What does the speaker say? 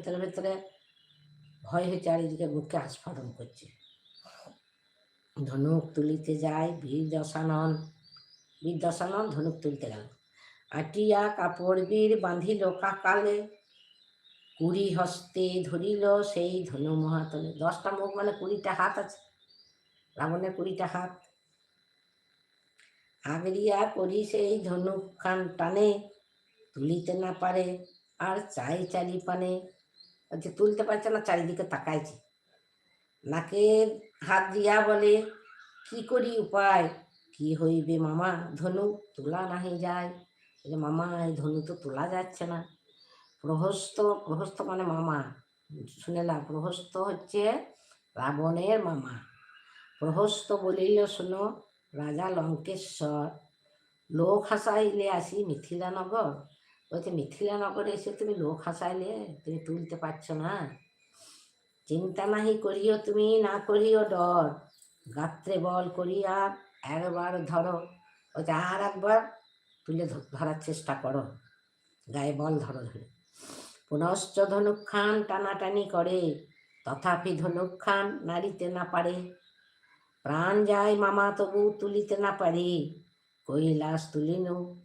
ভেতরে ভেতরে ভয় হয়ে চারিদিকে বুকে আস্ফালন করছে। ধনুক তুলিতে যায় বীর দশানন ধনুক তুলতে গেল। আটিয়া কাপড় বীর বাঁধিল কাকালে, কুড়ি হস্তে ধরিল সেই ধনু মহাতলে। 10টা মুখ মানে 20টা হাত আছে, রাবণের 20টা হাত। আগরিয়া করি সেই ধনুক খান টানে, তুলিতে না পারে আর চাই চারি পানে। বলছে তুলতে পারছে না, চারিদিকে তাকাইছে। নাকে হাত দিয়া বলে, কি করি উপায়, কি হইবে মামা, ধনু তোলা নাহি যায়। বলে মামা এই ধনু তো তোলা যাচ্ছে না। প্রহস্ত মানে মামা, শুনে না, প্রহস্ত হচ্ছে রাবণের মামা। প্রহস্ত বলিল শোনো রাজা লঙ্কেশ্বর, লোক হাসাইলে আসি মিথিলা নগর। বলছে মিথিলা নগরে এসে তুমি লোক হাসাইলে, তুমি তুলতে পারছো না। চিন্তা নাহি করিও তুমি, না করিও ডর, গাত্রে বল করিয়া একবার ধরো। বলছে আর একবার তুলে ধরার চেষ্টা করো, গায়ে বল ধরো ধরে। পুনশ্চ ধনুক্ষান টানাটানি করে, তথাপি ধনুক্ষান নাড়িতে না পারে। প্রাণ যায় মামা তবু তুলিতে না পারে, কৈলাস তুলিনু